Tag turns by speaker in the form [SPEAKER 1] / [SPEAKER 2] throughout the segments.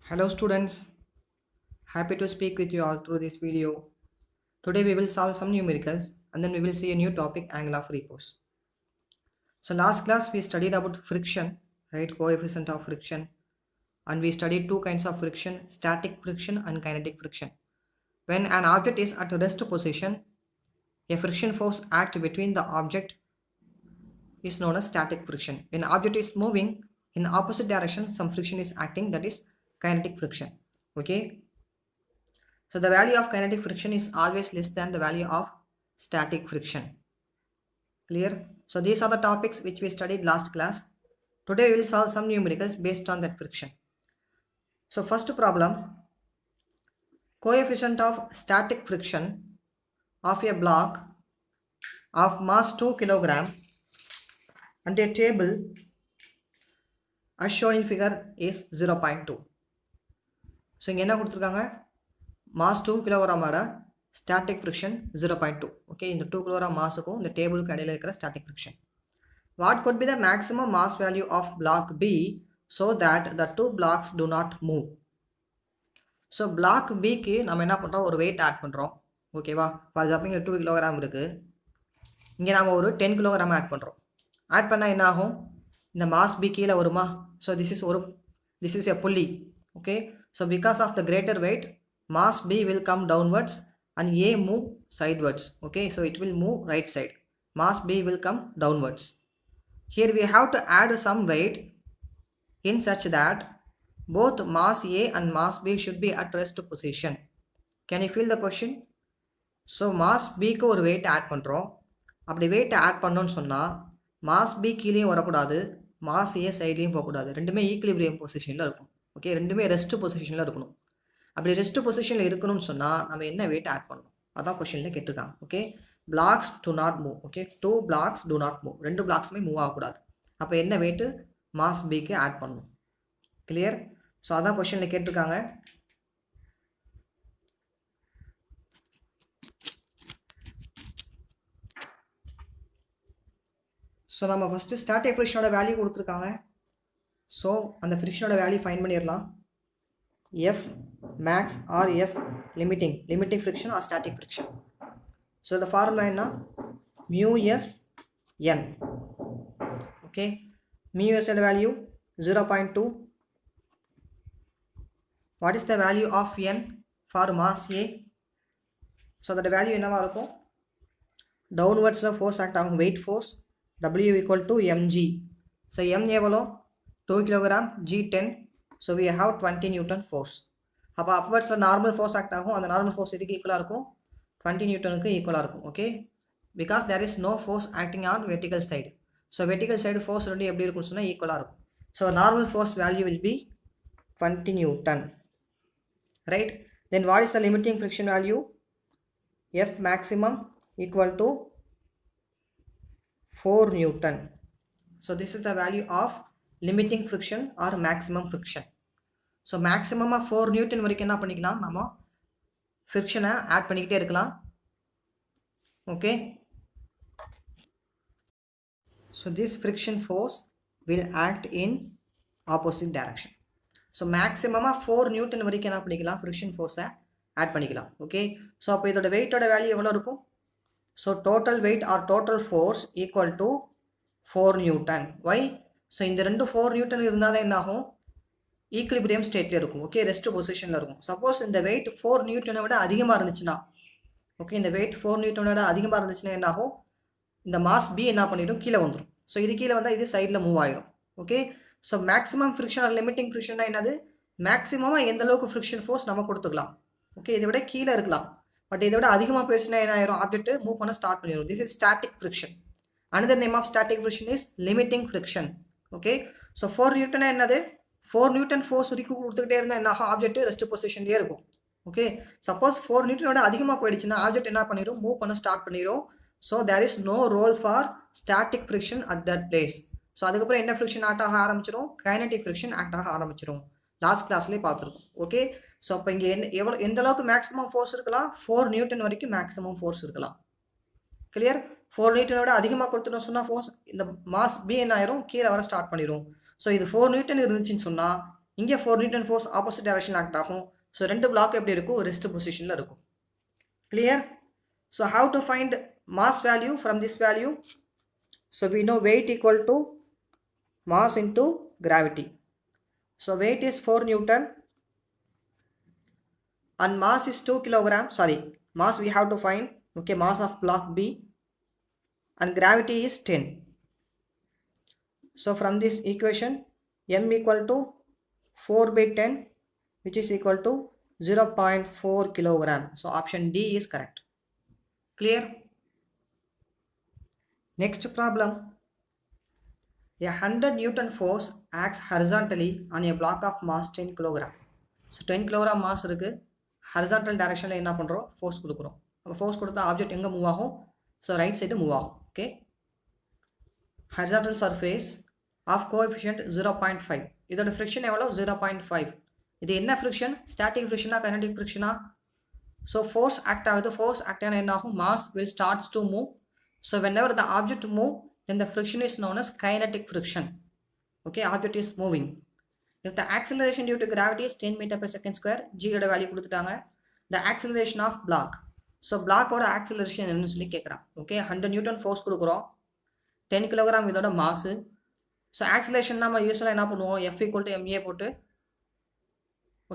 [SPEAKER 1] Hello students, happy to speak with you all through this video. Today we will solve some numericals and then we will see a new topic, angle of repose. So last class we studied about friction, right, coefficient of friction, and we studied two kinds of friction, static friction and kinetic friction. When an object is at rest position, a friction force acts between the object is known as static friction. When object is moving in opposite direction, some friction is acting, that is kinetic friction. Okay. So the value of kinetic friction is always less than the value of static friction. Clear? So these are the topics which we studied last class. Today we will solve some numericals based on that friction. So first problem, coefficient of static friction of a block of mass 2 kg and a table as shown in figure is 0.2. So இங்க என்ன கொடுத்திருக்காங்க, mass 2 kg static friction 0.2. okay, இந்த 2 kg massக்கும் இந்த டேபிளுக்கு இடையில இருக்கிற static friction. What could be the maximum mass value of block B so that the two blocks do not move? So block B க்கு நம்ம என்ன பண்றோம், ஒரு weight add பண்றோம். ஓகேவா? ஃபார் எக்ஸாம்பிள் இங்க 2 kg இருக்கு, இங்க நாம ஒரு 10 kg ஆட் பண்றோம். ஆட் பண்ணா என்ன ஆகும், இந்த mass B கீழ வருமா? So this is a pulley. okay, so because of the greater weight, mass B will come downwards and A move sidewards. okay, so it will move right side, mass B will come downwards. Here we have to add some weight in such that both mass A and mass B should be at rest position. Can you feel the question? So mass B க்கு ஒரு weight add பண்றோம். அப்படி weight add பண்ணோம்னு சொன்னா mass B கீழேயும் வரக்கூடாது, mass A சைட்லயும் போகக்கூடாது, ரெண்டுமே ஈக்குலிபிரியம் பொசிஷன்ல இருக்கும். ஓகே, ரெண்டுமே ரெஸ்ட் பொசிஷன்ல இருக்கணும். அப்படி ரெஸ்ட் பொசிஷன்ல இருக்கணும்னு சொன்னா நம்ம என்ன weight add பண்ணணும், அதான் கொஸ்டின்ல கேட்டிருக்காங்க. Okay, blocks do not move. okay, two blocks do not move, ரெண்டு பிளாக்ஸுமே மூவ் ஆகக்கூடாது. அப்போ என்ன weight mass B க்கு ஆட் பண்ணணும். கிளியர்? ஸோ அதான் கொஸ்டின்ல கேட்டிருக்காங்க. ஸோ நம்ம ஃபஸ்ட்டு ஸ்டாட்டிக் ஃப்ரிக்ஷனோட வேல்யூ கொடுத்துருக்காங்க. ஸோ அந்த ஃப்ரிக்ஷனோட வேல்யூ ஃபைன் பண்ணிடலாம். F max or F limiting friction or static friction. So இந்த ஃபார்முலா என்ன, mu S N. Okay, mu எஸோட வேல்யூ 0.2. What is the value of N for mass A? So அதோட வேல்யூ என்னவா இருக்கும், டவுன்வர்ட்ஸில் ஃபோர்ஸ் ஆக்ட் ஆகும், weight force, W equal to mg. So m எவ்வளோ, 2 kg, g 10. So we have 20 Newton force. அப்போ அப்வர்ட்ஸில் normal force act ஆகும், அந்த normal force இதுக்கு ஈக்குவலாக இருக்கும், 20 நியூட்டனுக்கு ஈக்குவலாக இருக்கும். Okay, because there is no force acting on vertical side. So vertical side force ரெண்டு எப்படி இருக்கும்னு சொன்னால் ஈக்குவலாக இருக்கும். So normal force value will be 20 newton. Right, then what is the limiting friction value? F maximum equal to 4 Newton. So this is the value of limiting friction or maximum friction. So maximum of 4 Newton வரைக்கும் என்ன பண்ணிக்கலாம், நம்ம ஃப்ரிக்ஷனை add பண்ணிக்கிட்டே இருக்கலாம். Okay, so this friction force will act in opposite direction. So maximum of 4 Newton வரைக்கும் என்ன பண்ணிக்கலாம், friction ஃபோர்ஸை ஆட் பண்ணிக்கலாம். ஓகே, ஸோ அப்போ இதோட வெயிட்டோட வேல்யூ எவ்வளோ இருக்கும்? So total weight or total force equal to 4 Newton. Why? So இந்த ரெண்டு 4 Newton இருந்தால் தான் என்ன ஆகும், ஈக்குலிபிரியம் ஸ்டேட்ல இருக்கும். ஓகே, ரெஸ்ட் பொசிஷனில் இருக்கும். சப்போஸ் இந்த வெயிட் 4 நியூட்டனை விட அதிகமாக இருந்துச்சுன்னா, ஓகே, இந்த வெயிட் 4 நியூட்டனை விட அதிகமாக இருந்துச்சுன்னா என்ன ஆகும், இந்த மாஸ் பி என்ன பண்ணிடும், கீழே வந்துடும். ஸோ இது கீழே வந்தால் இது சைடில் மூவ் ஆயிடும். Okay, so maximum friction or limiting ஃப்ரிக்ஷன்னா என்னது, மேக்ஸிமமாக எந்த அளவுக்கு ஃப்ரிக்ஷன் ஃபோர்ஸ் நம்ம கொடுத்துக்கலாம். ஓகே, இதை விட கீழே இருக்கலாம், பட் இதை விட அதிகமாக போயிடுச்சுன்னா என்ன ஆயிரும், ஆப்ஜெக்ட் மூவ் பண்ண ஸ்டார்ட் பண்ணிடும். This is static friction. Another name of static friction is limiting friction. Okay, so 4 newton என்னது, 4 நியூட்டன் ஃபோர்ஸ் வரைக்கும் கொடுத்துக்கிட்டே இருந்தால் என்ன ஆகும், ஆப்ஜெக்ட் ரெஸ்ட் பொசிஷன்லேயே இருக்கும். ஓகே, சப்போஸ் 4 நியூட்டனோட அதிகமாக போயிடுச்சுன்னா ஆப்ஜெக்ட் என்ன பண்ணிடும், மூவ் பண்ண ஸ்டார்ட் பண்ணிடும். So there is no role for static friction at that place. So அதுக்கப்புறம் என்ன ஃப்ரிக்ஷன் ஆக்ட் ஆக ஆரம்பிச்சிடும், கைனடிக் ஃப்ரிக்ஷன் ஆக்ட் ஆக ஆரம்பிச்சிடும். லாஸ்ட் கிளாஸ்லேயே பார்த்துருக்கோம். ஓகே, ஸோ அப்போ இங்கே எந்த அளவுக்கு மேக்ஸிமம் ஃபோர்ஸ் இருக்கலாம், 4 நியூட்டன் வரைக்கும் மேக்ஸிமம் ஃபோர்ஸ் இருக்கலாம். கிளியர்? 4 நியூட்டனோட அதிகமாக கொடுத்துட்டோம் சொன்னால் ஃபோர்ஸ் இந்த மாஸ் பி என்ன ஆயிரும், கீழே வர ஸ்டார்ட் பண்ணிடும். ஸோ இது 4 நியூட்டன் இருந்துச்சுன்னு சொன்னால் இங்கே 4 நியூட்டன் ஃபோர்ஸ் ஆப்போசிட் டைரக்ஷனில் ஆக்ட் ஆகும். ஸோ ரெண்டு பிளாக் எப்படி இருக்கும், ரெஸ்ட் பொசிஷனில் இருக்கும். Clear? So how to find mass value from this value? So we know weight equal to mass into gravity. So weight is 4 Newton and mass is 2 kilogram. Sorry, mass we have to find. Okay, mass of block B and gravity is 10. So from this equation, m equal to 4 by 10, which is equal to 0.4 kilogram. So option D is correct. Clear? Next problem. A 100 Newton force acts horizontally on a block of mass 10 kilogram. So 10 kilogram mass இருக்கு, horizontal directionல என்ன பண்றோம், force கொடுக்குறோம். அப்போ force கொடுத்தா object எங்கே move ஆகும், so right side move ஆகும். Okay, horizontal surface of coefficient 0.5. இதோட ஃப்ரிக்ஷன் எவ்வளோ, 0.5. இது என்ன ஃப்ரிக்ஷன், ஸ்டாட்டிக் ஃப்ரிக்ஷனா கைனடிக் ஃப்ரிக்ஷனா? ஸோ ஃபோர்ஸ் ஆக்ட் ஆகுது, ஃபோர்ஸ் ஆக்ட் ஆனால் என்ன ஆகும், mass will starts to move. So whenever the object move, then the friction is known as kinetic friction. Okay, object is moving. If the acceleration due to gravity is 10 meter per second square, g oda value கொடுத்துட்டாங்க. The acceleration of block. So block oda acceleration என்னன்னு சொல்லி கேட்குறான். Okay, 100 Newton force கொடுக்குறோம், 10 kilogram இதோட mass. So acceleration நம்ம யூஸ்வலாக என்ன பண்ணுவோம், F equal to ma போட்டு,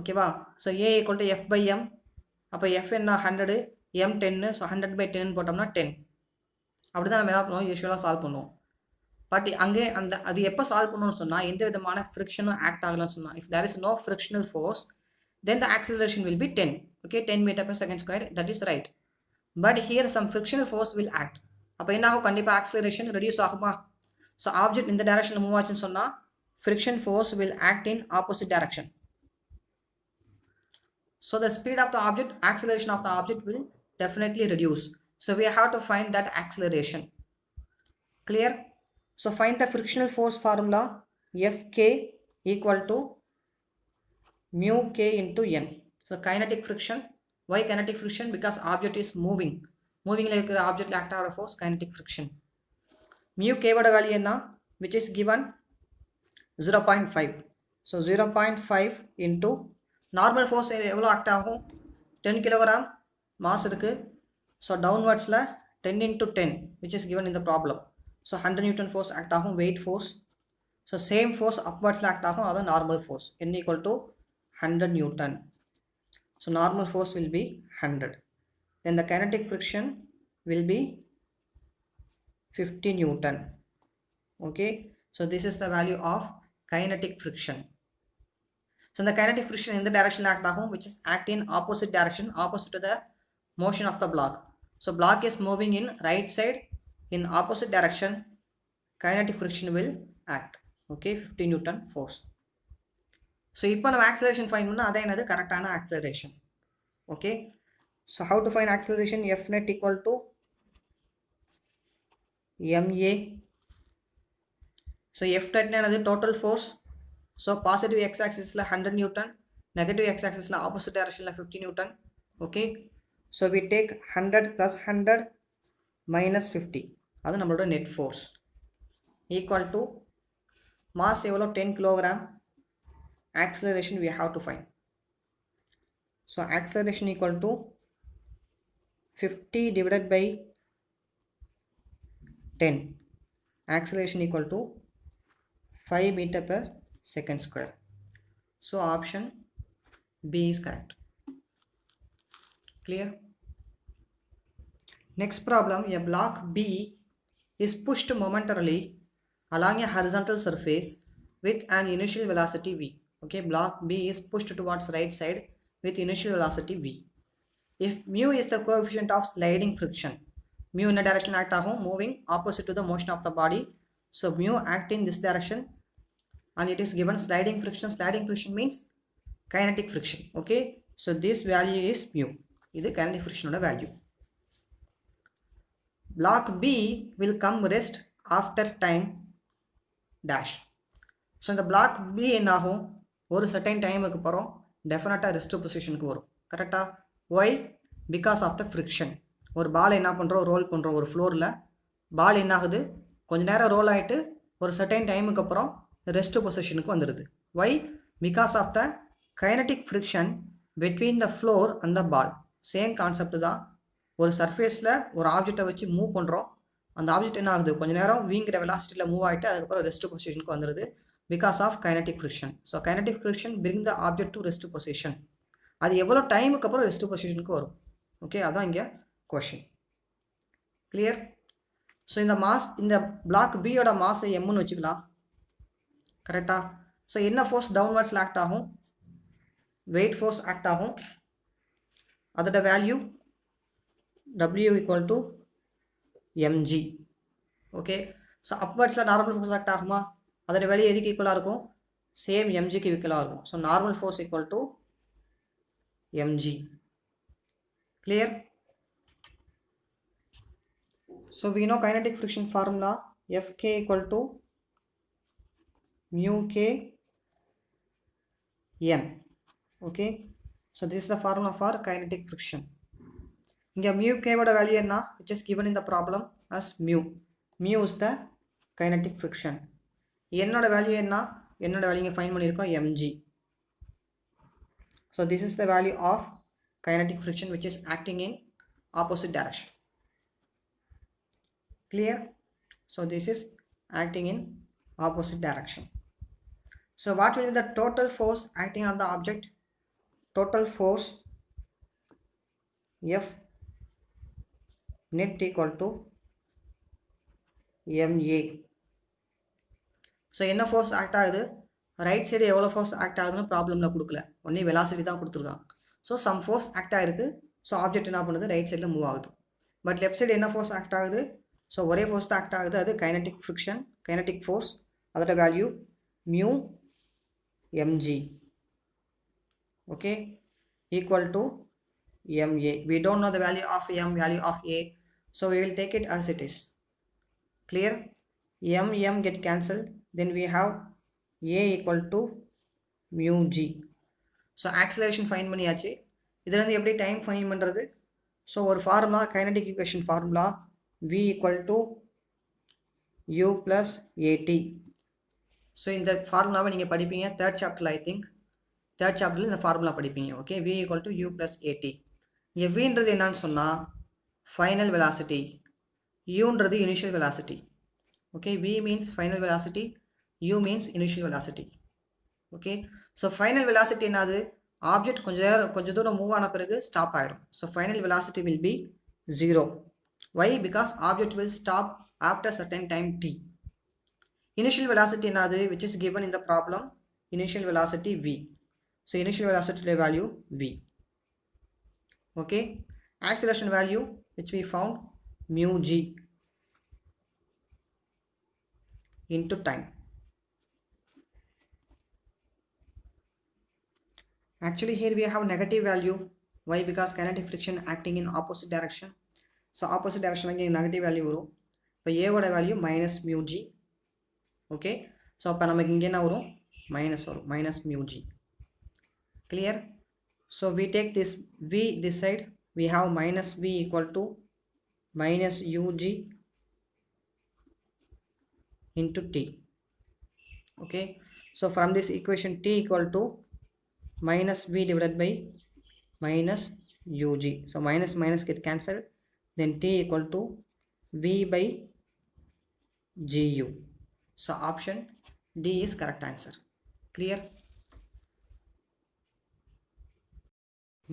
[SPEAKER 1] ஓகேவா? So a equal to F by m. அப்போ F என்ன 100, m 10. ஸோ 100 by 10 போட்டோம்னா 10. அப்படி தான் நம்ம என்ன பண்ணுவோம், யூஸ்வலாக சால்வ் பண்ணுவோம். பட் அங்கே அந்த அது எப்போ சால்வ் பண்ணணும்னு சொன்னால், எந்த விதமான ஃப்ரிக்ஷனும் ஆக்ட் ஆகலன்னு சொன்னால், if there is no frictional force, then the acceleration will be 10. Okay, 10 meter per second square, that is right. But here some frictional force will act. அப்போ என்ன ஆகும், கண்டிப்பாக ஆக்சிலரேஷன் ரெடியூஸ் ஆகுமா? ஸோ ஆப்ஜெக்ட் இந்த டைரக்ஷனில் move ஆச்சுன்னு சொன்னால், friction force will act in opposite direction. So the speed of the object, acceleration of the object will definitely reduce. So we have to find that acceleration. Clear? So find the frictional force formula. Fk equal to mu k into n. So kinetic friction. Why kinetic friction? Because object is moving. Moving like object act or force, kinetic friction. Mu k oda value enna, which is given 0.5. So 0.5 into normal force எவ்வளோ act ஆகும், 10 kilogram mass இருக்குது. So டவுன்வர்ட்ஸில் 10 into 10 which is given in the problem. So 100 Newton force act ஆகும், weight force. So same force அப்வர்ட்ஸில் act ஆகும், அதான் normal force. n equal to 100 Newton. So normal force will be 100. Then the kinetic friction will be 50 Newton. Okay, so this is the value of kinetic friction. So the kinetic friction in the direction act ahum, which is act in opposite direction, opposite to the motion of the block. So block is moving in right side in opposite direction, kinetic friction will act. Okay, 50 Newton force. So இப்போ நம்ம acceleration find பண்ணா அதே என்னது கரெக்டான acceleration. Okay, so how to find acceleration? F net equal to ma. So F net என்னது total force. So positive x-axis 100 Newton, negative x-axis opposite direction 50 Newton. Okay, so we take 100 plus 100 minus 50. That's our net force equal to mass 10 kilogram. Acceleration we have to find. So acceleration equal to 50 divided by 10. Acceleration equal to 5 meter per second square. So option B is correct. Clear? Next problem, a block B is pushed momentarily along a horizontal surface with an initial velocity v. Okay, block B is pushed towards right side with initial velocity v. If mu is the coefficient of sliding friction, mu in a direction act ahum, moving opposite to the motion of the body. So mu act in this direction and it is given sliding friction. Sliding friction means kinetic friction. Okay, so this value is mu. This is kinetic friction value. Block B will come rest after time dash. So the block B என்ன ஆகும், ஒரு certain டைமுக்கு அப்புறம் டெஃபினட்டாக rest பொசிஷனுக்கு வரும். கரெக்டாக? Why? Because of the friction. ஒரு பால் என்ன பண்ணுறோம், ரோல் பண்ணுறோம் ஒரு ஃப்ளோரில். பால் என்ன ஆகுது, கொஞ்ச நேரம் ரோல் ஆகிட்டு ஒரு certain டைமுக்கு அப்புறம் ரெஸ்ட் பொசிஷனுக்கு வந்துடுது. Y? Because of the kinetic friction between the floor and the ball. Same concept தான். ஒரு சர்ஃபேஸில் ஒரு ஆப்ஜெக்டை வச்சு மூவ் பண்ணுறோம். அந்த ஆப்ஜெக்ட் என்ன ஆகுது, கொஞ்ச நேரம் வீங்கிற வெலாசிட்டியில் மூவ் ஆகிட்டு அதுக்கப்புறம் ரெஸ்ட் பொசிஷனுக்கு வந்துடுது because of kinetic friction. So kinetic friction bring the object to rest position. அது எவ்வளோ டைமுக்கு அப்புறம் ரெஸ்ட் பொசிஷனுக்கு வரும். ஓகே, அதான் இங்கே கொஷின். கிளியர்? ஸோ இந்த பிளாக் பியோட மாஸை எம்னு வச்சுக்கலாம். கரெக்டாக? ஸோ என்ன ஃபோர்ஸ் டவுன்வர்ட்ஸில் ஆக்ட் ஆகும்? வெயிட் ஃபோர்ஸ் ஆக்ட் ஆகும். அதோட value W equal to mg. Okay, so அப்வர்ட்ஸில் நார்மல் ஃபோர்ஸ் ஆக்ட் ஆகுமா? அதோட வேல்யூ எதுக்கு ஈக்குவலாக இருக்கும்? சேம் mgக்கு ஈக்குவலாக இருக்கும். So normal force equal to mg. Clear? So we know kinetic friction formula Fk equal to mu k n. Okay, so this is the formula for kinetic friction. இங்கே mu k ஓட value என்ன? which is given in the problem as mu. Mu is the kinetic friction. என்னோட value என்ன? என்னோட value இங்கே fine பண்ணியிருக்கோம் mg. So this is the value of kinetic friction which is acting in opposite direction. Clear? So this is acting in opposite direction. So what will be the total force acting on the object? Total force F net equal to ma. So என்ன force act ஆகுது? Right side எவ்வளோ force act ஆகுதுன்னு ப்ராப்ளமில் கொடுக்கல, only velocity தான் கொடுத்துருக்காங்க. So some force act ஆகிருக்கு. So object என்ன பண்ணுது? ரைட் சைடில் மூவ் ஆகுது. பட் லெஃப்ட் சைடு என்ன ஃபோர்ஸ் ஆக்ட் ஆகுது? ஸோ ஒரே ஃபோர்ஸ் தான் ஆக்ட் ஆகுது, அது கைனடிக் ஃப்ரிக்ஷன், கைனடிக் ஃபோர்ஸ். அதோட value mu mg. Okay, equal to ma. We don't know the value of m, value of a, so we will take it as it is. Clear? M get cancelled, then we have a equal to mu g. So acceleration find பண்ணியாச்சு. இதில் வந்து எப்படி time fine பண்ணுறது? So ஒரு formula, kinetic equation formula v equal to u plus at. So இந்த ஃபார்முலாவை நீங்கள் படிப்பீங்க தேர்ட் சாப்டரில். ஐ திங்க் தேர்ட் சாப்டரில் இந்த ஃபார்முலா படிப்பீங்க. Okay, v equal to u plus at. இங்கே vன்றது என்னன்னு சொன்னால் ஃபைனல் வெலாசிட்டி, uன்றது initial velocity. Okay, v means final velocity, u means initial velocity. Okay, so final velocity என்னது? ஆப்ஜெக்ட் கொஞ்சம் தூரம் மூவ் ஆன பிறகு ஸ்டாப் ஆயிரும். So final velocity will be 0. Why? Because object will stop after certain time t. Initial velocity என்னது? which is given in the problem, initial velocity v. So initial velocity value v. Okay, acceleration value which we found mu g into time. Actually here we have negative value. Why? Because kinetic friction acting in opposite direction. So opposite direction again negative value வரும். இப்போ a ஓட value minus mu g. Okay, so அப்போ நமக்கு இங்கே என்ன வரும்? Minus வரும், minus mu g. Clear? So we take this v this side, we have minus v equal to minus ug into t. Okay, so from this equation t equal to minus v divided by minus ug. So minus minus get cancelled, then t equal to v by gu. So option D is correct answer. Clear?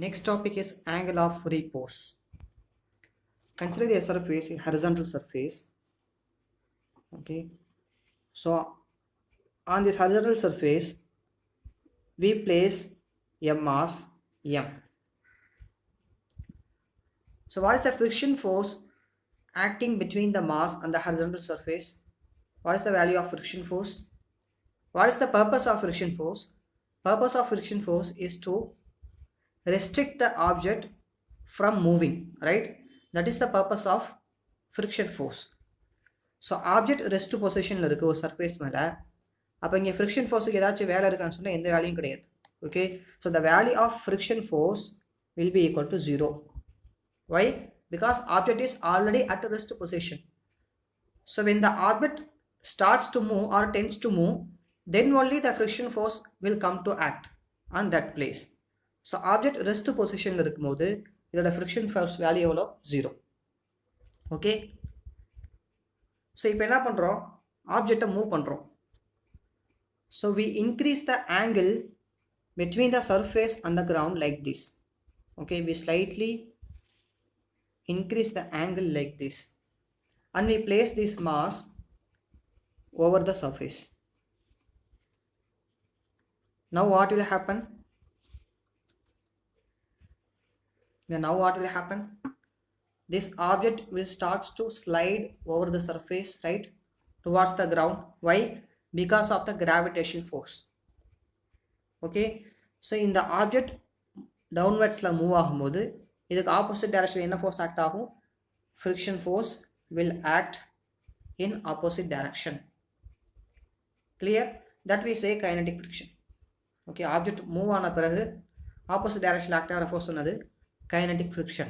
[SPEAKER 1] Next topic is angle of repose. Consider a surface, a horizontal surface. Okay, so on this horizontal surface we place a mass m. So what is the friction force acting between the mass and the horizontal surface? What is the value of friction force? What is the purpose of friction force? Purpose of friction force is to restrict the object from moving, right? That is the purpose of friction force. So object rest positionல இருக்கு ஒரு surface மேலே. அப்போ இங்கே friction ஃபோர்ஸுக்கு ஏதாச்சும் வேலை இருக்கான்னு சொன்னால் எந்த வேலையும் கிடையாது. Okay, so the value of friction force will be equal to 0. Why? Because object is already at a rest position. So when the object starts to move or tends to move, then only the friction force will come to act on that place. So object rest position இருக்கும்போது இதோட friction force value எவ்வளோ 0. Okay, so இப்போ என்ன பண்ணுறோம், ஆப்ஜெக்டை move பண்ணுறோம். So we increase the angle between the surface and the ground like this. Okay, we slightly increase the angle like this and we place this mass over the surface. Now what will happen? Now what will happen? This object will start to slide over the surface, right, towards the ground. Why? Because of the gravitational force. Okay, so in the object downwards la move ஆகும்போது இதுக்கு opposite direction என்ன force act ஆகும்? Friction force will act in opposite direction. Clear? That we say kinetic friction. Okay, object move ஆன பிறகு opposite direction act ஆகிற force என்னது? Kinetic friction.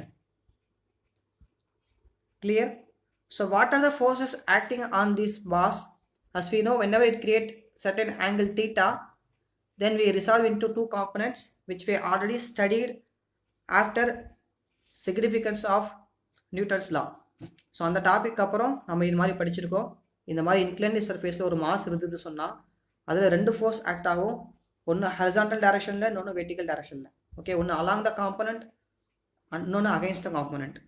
[SPEAKER 1] Clear? So what are the forces acting on this mass? As we know, whenever it create certain angle theta, then we resolve into two components which we already studied after significance of Newton's law. So அந்த topic அப்புறம் நம்ம இது மாதிரி படிச்சிருக்கோம். இந்த மாதிரி inclined சர்ஃபேஸில் ஒரு மாஸ் இருந்தது சொன்னால் அதில் ரெண்டு ஃபோர்ஸ் ஆக்ட் ஆகும். ஒன்று ஹரிசாண்டல் டைரக்ஷனில், இன்னொன்று வெர்டிக்கல் டைரக்ஷனில். ஓகே, ஒன்று அலாங் த காம்பனண்ட், இன்னொன்று அகைன்ஸ்ட் த காம்பனண்ட்.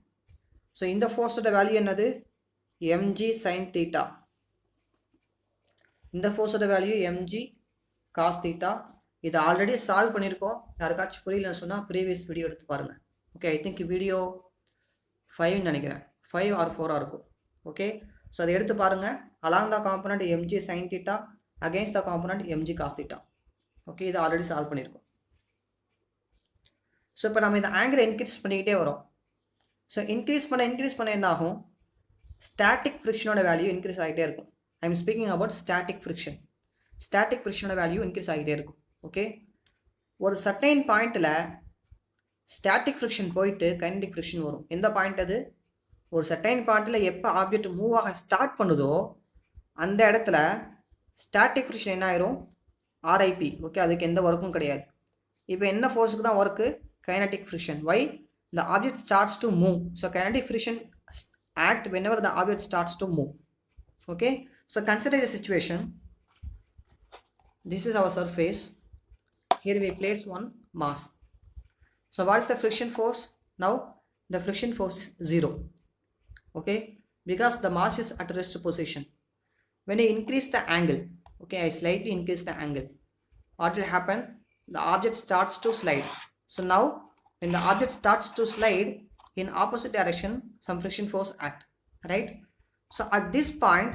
[SPEAKER 1] ஸோ இந்த ஃபோர்ஸோட வேல்யூ என்னது? mg sin theta. இந்த ஃபோர்ஸோட வேல்யூ mg cos theta. இதை ஆல்ரெடி சால்வ் பண்ணியிருக்கோம். யாருக்காச்சும் புரியலன்னு சொன்னால் ப்ரீவியஸ் வீடியோ எடுத்து பாருங்கள். ஓகே, ஐ திங்க் வீடியோ 5 நினைக்கிறேன், 5 or 4 இருக்கும். ஓகே, ஸோ அதை எடுத்து பாருங்கள். Along the component mg sin theta, against the component mg cos theta. Okay, இதை ஆல்ரெடி சால்வ் பண்ணியிருக்கோம். ஸோ இப்போ நம்ம இந்த ஆங்கிளை இன்க்ரீஸ் பண்ணிக்கிட்டே வரோம். ஸோ இன்க்ரீஸ் பண்ண என்ன ஆகும்? ஸ்டாட்டிக் ஃப்ரிக்ஷனோட வேல்யூ இன்க்ரீஸ் ஆகிட்டே இருக்கும். I am speaking about static friction. Static ஃப்ரிக்ஷனோட வேல்யூ இன்க்ரீஸ் ஆகிட்டே இருக்கும். ஓகே, ஒரு சர்டைன் பாயிண்ட்டில் ஸ்டாட்டிக் ஃப்ரிக்ஷன் போயிட்டு கைனடிக் ஃப்ரிக்ஷன் வரும். எந்த பாயிண்ட் அது? ஒரு சர்டைன் பாயிண்ட்டில் எப்போ ஆப்ஜெக்ட் மூவ் ஆக ஸ்டார்ட் பண்ணுதோ அந்த இடத்துல ஸ்டாட்டிக் ஃப்ரிக்ஷன் என்ன ஆயிரும்? ஆர்ஐபி. ஓகே, அதுக்கு எந்த ஒர்க்கும் கிடையாது. இப்போ என்ன ஃபோர்ஸுக்கு தான் work? Kinetic friction. Why? the object starts to move. So kinetic friction act whenever the object starts to move. Okay, so consider the situation. This is our surface. Here we place one mass. So what is the friction force? Now the friction force is 0. Okay, because the mass is at rest position. When I increase the angle, okay, I slightly increase the angle, what will happen? The object starts to slide. So now when the object starts to slide in opposite direction, some friction force act, right? So at this point,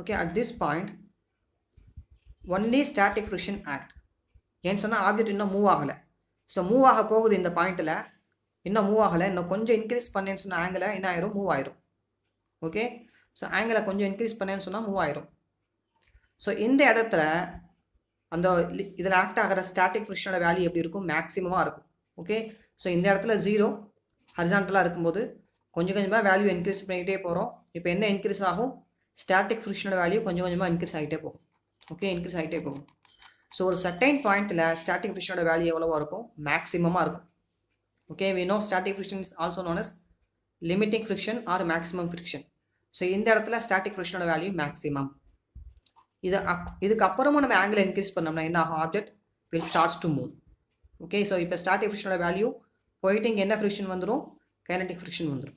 [SPEAKER 1] okay, at this point only static friction act. ஏன்னு சொன்னால் object இன்னும் move ஆகலை. So move ஆக போகுது இந்த பாயிண்ட்டில், இன்னும் move ஆகலை. இன்னும் கொஞ்சம் இன்க்ரீஸ் பண்ணேன்னு சொன்னால் ஆங்கிளை என்ன ஆயிரும்? மூவ் ஆயிரும். ஓகே, ஸோ ஆங்கிளை கொஞ்சம் இன்க்ரீஸ் பண்ணேன்னு சொன்னால் மூவ் ஆயிரும். ஸோ இந்த இடத்துல அந்த இதில் ஆக்ட் ஆகிற ஸ்டாட்டிக் ஃப்ரிக்ஷனோட வேல்யூ எப்படி இருக்கும்? மேக்ஸிமமாக இருக்கும். ஓகே, ஸோ இந்த இடத்துல 0 ஹரிசாண்டலாக இருக்கும்போது கொஞ்சம் கொஞ்சமாக வேல்யூ இன்க்ரீஸ் பண்ணிக்கிட்டே போகிறோம். இப்போ என்ன இன்க்ரீஸ் ஆகும்? ஸ்டாட்டிக் ஃப்ரிக்ஷனோட வேல்யூ கொஞ்சம் கொஞ்சமாக இன்க்ரீஸ் ஆகிட்டே போகும். ஓகே, இன்க்ரீஸ் ஆகிட்டே போகும். ஸோ ஒரு சர்டைன் பாயிண்ட்டில் ஸ்டாட்டிக் ஃப்ரிக்ஷனோட வேல்யூ எவ்வளோவா இருக்கும்? மேக்ஸிமமாக இருக்கும். Okay, we know static friction is also known as limiting friction or maximum friction. So இந்த இடத்துல ஸ்டாட்டிக் ஃப்ரிக்ஷனோட வேல்யூ மேக்ஸிமம். இதுக்கு அப்புறமும் நம்ம ஆங்கிள் இன்க்ரீஸ் பண்ணோம்னா என்ன ஆகும்? Object will starts to move. Okay, so இப்போ ஸ்டாட்டிக் ஃப்ரிக்ஷனோட வேல்யூ போயிட்டு இங்கே என்ன ஃப்ரிக்ஷன் வந்துடும்? கைனடிக் ஃப்ரிக்ஷன் வந்துடும்.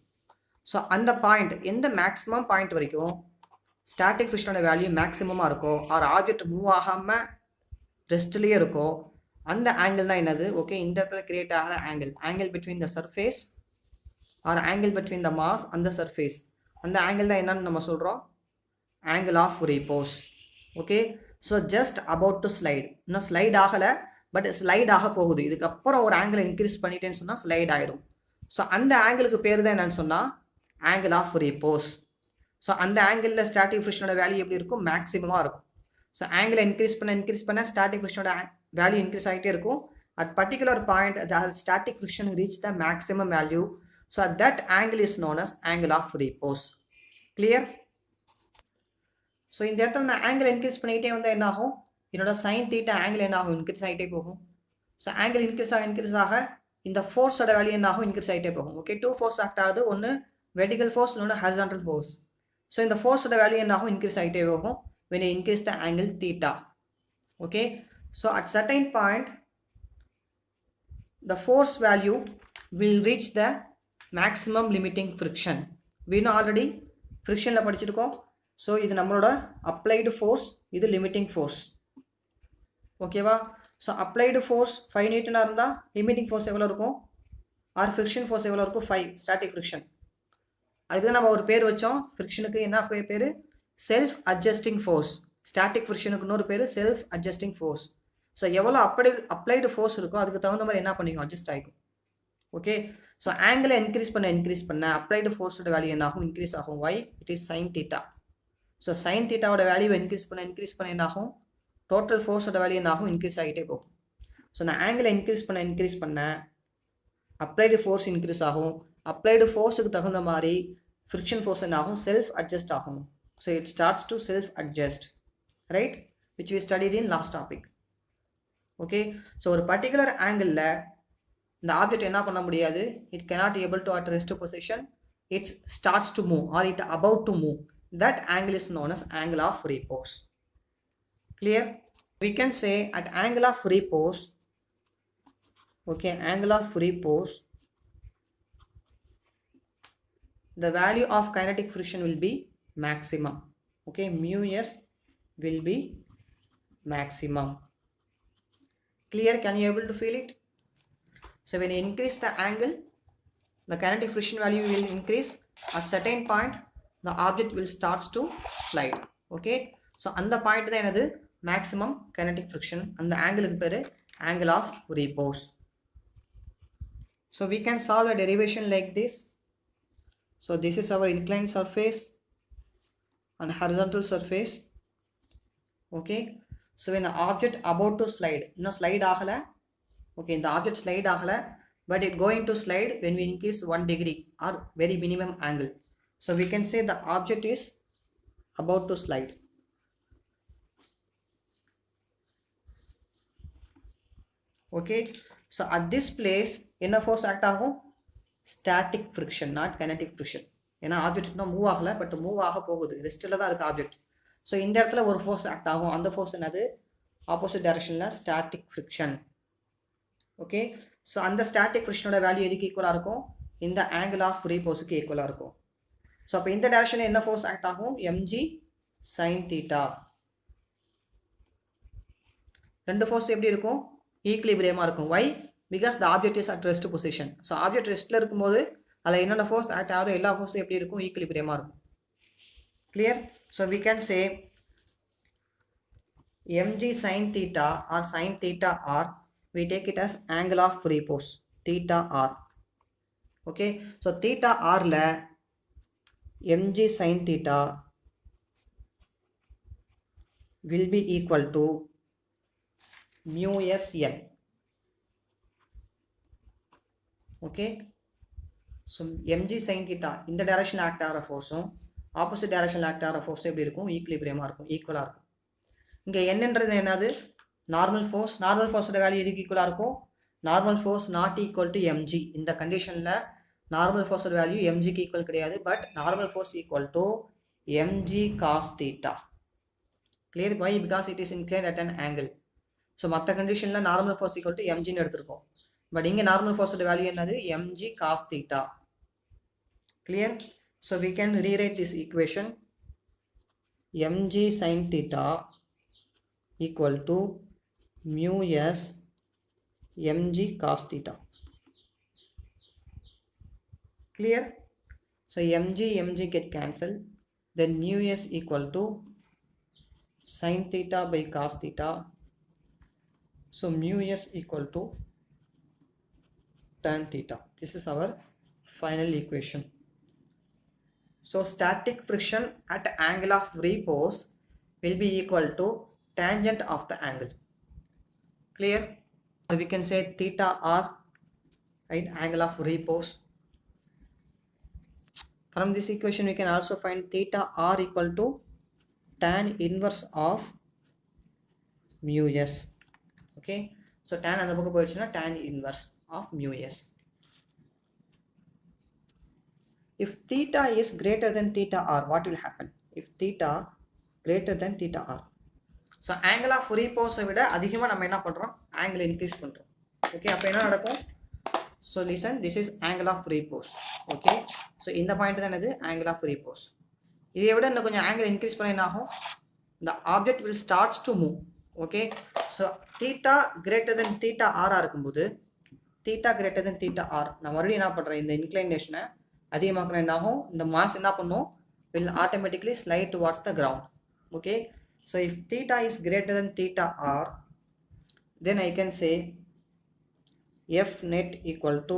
[SPEAKER 1] ஸோ அந்த பாயிண்ட், எந்த மேக்ஸிமம் பாயிண்ட் வரைக்கும் ஸ்டாட்டிக் ஃப்ரிக்ஷனோட வேல்யூ மேக்ஸிமமாக இருக்கோ, ஆர் ஆப்ஜெக்ட் மூவ் ஆகாமல் ரெஸ்ட்லேயே இருக்கோ, அந்த ஆங்கிள் தான் என்னது? ஓகே, இந்த இடத்துல கிரியேட் ஆகிற angle between the surface or angle between the mass அந்த சர்ஃபேஸ், அந்த ஆங்கிள் தான் என்னன்னு நம்ம சொல்கிறோம்? Angle of repose. Okay, so just about to slide. இன்னும் ஸ்லைட் ஆகலை, பட் ஸ்லைட் ஆக போகுது. இதுக்கப்புறம் ஒரு ஆங்கிளை இன்க்ரீஸ் பண்ணிட்டேன்னு சொன்னால் ஸ்லைட் ஆயிடும். ஸோ அந்த ஆங்கிளுக்கு பேர் தான் என்னன்னு சொன்னால் ஆங்கிள் ஆஃப் ரீபோஸ். ஸோ அந்த ஆங்கிளில் ஸ்டாட்டிக் ஃப்ரிக்ஷனோட வேல்யூ எப்படி இருக்கும்? மேக்ஸிமமாக இருக்கும். ஸோ ஆங்கிளை இன்க்ரீஸ் பண்ண ஸ்டாட்டிக் ஃப்ரிக்ஷனோட வேல்யூ இன்க்ரீஸ் ஆகிட்டே இருக்கும். At particular point the static friction reach the maximum value. So that angle is known as angle of repose. Clear? So இந்த இடத்துல நான் ஆங்கிள் இன்க்ரீஸ் பண்ணிகிட்டே வந்தால் என்ன ஆகும், என்னோட சைன் தீட்டா ஆங்கிள் என்ன ஆகும், இன்க்ரீஸ் ஆகிட்டே போகும். ஸோ ஆங்கிள் இன்க்ரீஸ் ஆக இந்த ஃபோர்ஸோட வேல்யூ என்ன ஆகும், இன்க்ரீஸ் ஆகிட்டே போகும். ஓகே, 2 ஃபோர்ஸ் ஆக்ட் ஆகுது, ஒன்று வெர்டிகல் ஃபோர்ஸ், இன்னொன்று ஹாரிசான்டல் ஃபோர்ஸ். ஸோ இந்த ஃபோர்ஸோட வேல்யூ என்ன ஆகும், இன்க்ரீஸ் ஆகிட்டே போகும் when you increase the angle theta. Okay, so at certain point the force value will reach the maximum limiting friction. We know already friction la padichirukom. So இது நம்மளோட applied force, இது limiting force. ஓகேவா? So applied force 5 Newton இருந்தா limiting force எவ்வளோ இருக்கும், or friction force எவ்வளோ இருக்கும், 5 static friction. அதுக்கு நம்ம ஒரு பேர் வச்சோம், ஃப்ரிக்ஷனுக்கு என்ன பேர், செல்ஃப் அட்ஜஸ்டிங் ஃபோர்ஸ். ஸ்டாட்டிக் ஃப்ரிக்ஷனுக்கு இன்னொரு பேர் செல்ஃப் அட்ஜஸ்டிங் ஃபோர்ஸ். ஸோ எவ்வளோ அப்ளைடு ஃபோர்ஸ் இருக்கோ அதுக்கு தகுந்த மாதிரி என்ன பண்ணிக்கும், அட்ஜஸ்ட் ஆகிக்கும். ஓகே, ஸோ ஆங்கிளை இன்க்ரீஸ் பண்ண அப்ளைடு ஃபோர்ஸோட வேல்யூ என்ன ஆகும், இன்க்ரீஸ் ஆகும். Why, it is sine theta. So sine தீட்டாவோட வேல்யூவை இன்க்ரீஸ் பண்ண என்ன ஆகும், டோட்டல் ஃபோர்ஸோட வேல்யூ என்ன ஆகும், இன்க்ரீஸ் ஆகிட்டே போகும். ஸோ நான் ஆங்கிளை இன்க்ரீஸ் பண்ண அப்ளைடு ஃபோர்ஸ் இன்க்ரீஸ் ஆகும். அப்ளைடு ஃபோர்ஸுக்கு தகுந்த மாதிரி ஃப்ரிக்ஷன் ஃபோர்ஸ் என்ன ஆகும், செல்ஃப் அட்ஜஸ்ட் ஆகும். So it starts to self adjust, right, which we studied in last topic. Okay, so ஒரு particular angle ல இந்த ஆப்ஜெக்ட் என்ன பண்ண முடியாது, it cannot able to at rest position, it starts to move or it about to move. That angle is known as angle of repose. Clear? We can say at angle of repose, okay, angle of repose, the value of kinetic friction will be maximum. Okay, mu s will be maximum. Clear? Can you able to feel it? So when you increase the angle, the kinetic friction value will increase. At certain point the object will starts to slide. Okay, so அந்த point தான் என்னது, maximum kinetic friction. அந்த angle பேரு angle of repose. So we can solve a derivation like this. So this is our inclined surface and horizontal surface. Okay, so when the object about to slide, slide agala, okay, the object slide agala, but it going to slide when we increase 1 degree or very minimum angle. So we can say the object is about to slide. Okay, so at this place என்ன force act ஆகும், static friction, not kinetic friction. ஏன்னா object இன்னும் move ஆகலை, but move ஆக போகுது, ரெஸ்ட்டில் தான் இருக்குது object. So இந்த இடத்துல ஒரு ஃபோர்ஸ் ஆக்ட் ஆகும், அந்த ஃபோர்ஸ் என்னது, ஆப்போசிட் டைரக்ஷனில் ஸ்டாட்டிக் ஃப்ரிக்ஷன். ஓகே, ஸோ அந்த ஸ்டாட்டிக் ஃப்ரிக்ஷனோட வேல்யூ எதுக்கு ஈக்குவலாக இருக்கும், இந்த ஆங்கிள் ஆஃப் ரீபோஸுக்கு ஈக்குவலாக இருக்கும். ஸோ அப்போ இந்த டைரக்ஷனில் என்ன ஃபோர்ஸ் ஆக்ட் ஆகும், mg sin தீட்டா. ரெண்டு ஃபோர்ஸ் எப்படி இருக்கும், ஈக்குலிபிரியமாக இருக்கும். Why, because the object is at rest position. So object ரெஸ்ட்டில் இருக்கும்போது அதில் என்னென்ன ஃபோர்ஸ் ஆக்ட் ஆகுதோ எல்லா ஃபோர்ஸும் எப்படி இருக்கும், ஈக்குலிபிரியமாக இருக்கும். Clear? So we can say mg sin theta or sin theta r, we take it as angle of repose, theta r. Okay, so theta r la mg sin theta will be equal to mu s n. Okay, so mg sin theta இந்த direction act ஆகிற ஃபோர்ஸும் opposite direction act ஆகிற ஃபோர்ஸும் எப்படி இருக்கும், ஈக்குலிபிரியமாக இருக்கும், ஈக்குவலாக இருக்கும். இங்கே என்னன்றது என்னது, நார்மல் ஃபோர்ஸ். நார்மல் ஃபோர்ஸோட வேல்யூ எதுக்கு ஈக்குவலாக இருக்கும், normal force not equal to mg. இந்த கண்டிஷனில் நார்மல் ஃபோர்ஸோட வேல்யூ mgக்கு ஈக்குவல் கிடையாது, but normal force equal to mg cos theta. Clear? By, because it is inclined at an angle. So மற்ற கண்டிஷனில் நார்மல் ஃபோர்ஸ் ஈக்குவல் டு mgன்னு எடுத்திருக்கோம், but இங்கே நார்மல் ஃபோர்ஸோட வேல்யூ என்னது, mg cos theta. Clear? So we can rewrite this equation, mg sin theta equal to mu s mg cos theta. Clear? So mg get cancelled, then mu s equal to sin theta by cos theta. So mu s equal to tan theta. This is our final equation. So static friction at angle of repose will be equal to tangent of the angle. Clear? We can say theta r, right, angle of repose. From this equation we can also find theta r equal to tan inverse of mu s. Okay, so tan அந்த பக்கம் போயிடுச்சுன்னா tan inverse of mu s. If theta is greater than theta r, what will happen? If theta greater than theta r, so angle of repose விட அதிகமா நம்ம என்ன பண்றோம், angle increase பண்றோம். Okay, அப்ப என்ன நடக்கும்? So listen, this is angle of repose. Okay, so இந்த பாயிண்ட் தான் இது angle of repose. இதை விட இன்னும் கொஞ்சம் angle increase பண்ண என்ன ஆகும், the object will starts to move. Okay, so theta greater than theta r இருக்கும்போது theta greater than theta r, நான் மறுபடியும் என்ன பண்றேன், இந்த inclination அதிகமாக்குற என்ன ஆகும், இந்த மாஸ் என்ன பண்ணும், will automatically slide towards the ground. Okay, so if theta is greater than theta r, then I can say F net equal to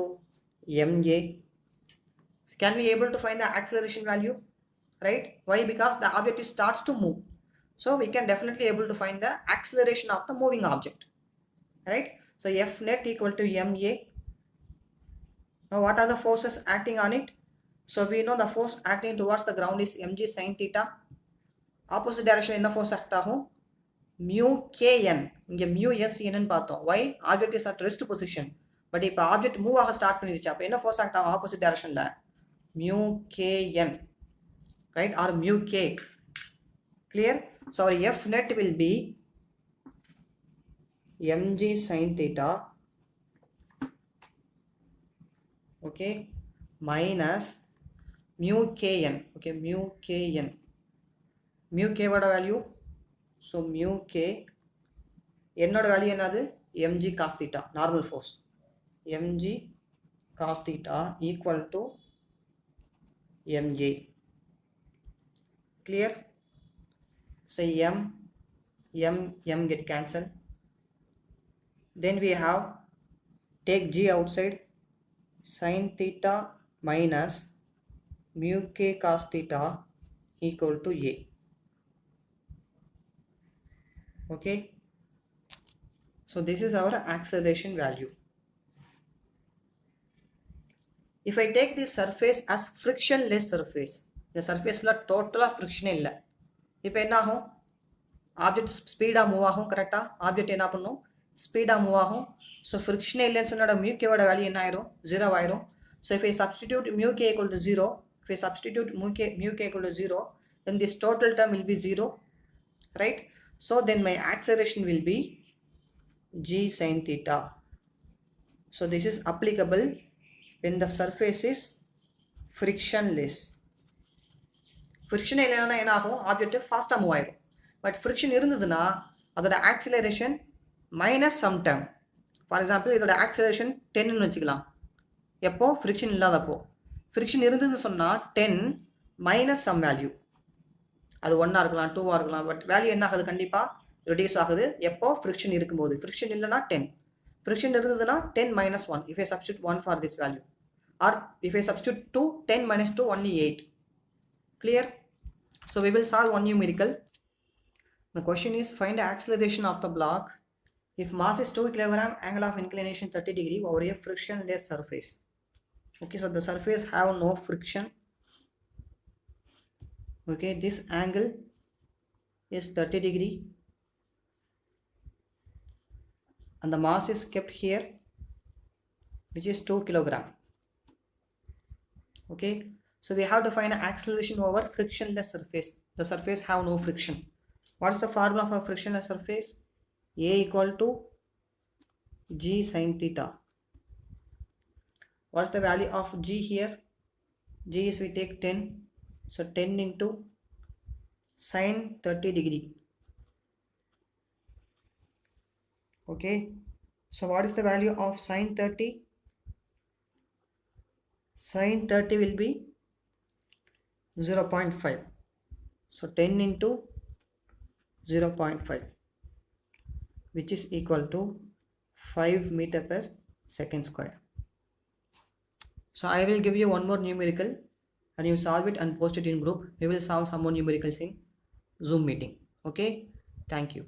[SPEAKER 1] ma. So can we able to find the acceleration value, right? Why? Because the object starts to move, so we can definitely able to find the acceleration of the moving object, right? So F net equal to ma. Now what are the forces acting on it? So we know the force acting towards the ground is mg sin theta. Opposite direction என்ன force act ஆகும், mu kn. இங்க mu s என்னன்னு பார்த்தோம். Why? Object is at rest position. But இப்போ object move ஆக start பண்ணிருச்சு, அப்ப என்ன force act ஆகும் opposite directionல, mu kn, right? Or mu k. Clear? So our F net will be mg sin theta, okay, minus mu kn. Okay, mu kn. Mu k what value? So mu k, என்னோட value என்னது, mg cos theta, normal force, mg cos theta equal to ma. Clear? So m get cancelled, then we have take g outside, sin theta minus mu k cos theta equal to a. Okay, so this is our acceleration value. If I take this surface as frictionless surface, the surface la total friction illa, இப்போ என்ன ஆகும், object speedo move ஆகும். கரெக்டா, object என்ன பண்ணும், speedo move ஆகும். So ஃப்ரிக்ஷனே இல்லைன்னு சொன்னோட மியூகேவோட value என்ன ஆயிரும், 0 ஆயிரும். So if I substitute mu k equal to 0, if I substitute mu k equal to 0, then this total term will be 0, right? So then my acceleration will be g sin theta. So this is applicable when the surface is frictionless. Friction இல்லைன்னா என்ன ஆகும், object ஃபாஸ்ட்டாக move ஆயிடும். But friction இருந்ததுன்னா அதோட acceleration minus some term. For example இதோட acceleration 10ன்னு வச்சுக்கலாம். எப்போ, ஃப்ரிக்ஷன் இல்லாதப்போ. ஃப்ரிக்ஷன் இருந்ததுன்னு சொன்னால் 10 மைனஸ் சம் வேல்யூ, அது 1 இருக்கலாம் 2 இருக்கலாம். பட் வேல்யூ என்ன ஆகுது, கண்டிப்பாக ரெடியூஸ் ஆகுது. எப்போ, ஃப்ரிக்ஷன் இருக்கும்போது. ஃப்ரிக்ஷன் இல்லைன்னா 10, ஃப்ரிக்ஷன் இருந்ததுன்னா 10 minus 1. If I substitute 1 for this value, or if I substitute 2, 10 minus 2 only 8. Clear? So we will solve one numerical. The question is, find the acceleration of the block if mass is 2 kg, angle of inclination 30 degree over a frictionless surface. Okay, so the surface have no friction. Okay, this angle is 30 degree and the mass is kept here, which is 2 kg. Okay, so we have to find an acceleration over frictionless surface. The surface have no friction. What is the formula for frictionless surface? A equal to g sin theta. What is the value of g here? G is, we take 10, so 10 into sin 30 degree. Okay, so what is the value of sin 30? Sin 30 will be 0.5. So 10 into 0.5, which is equal to 5 meter per second square. So I will give you one more numerical and you solve it and post it in group. We will solve some more numericals in Zoom meeting. Okay, thank you.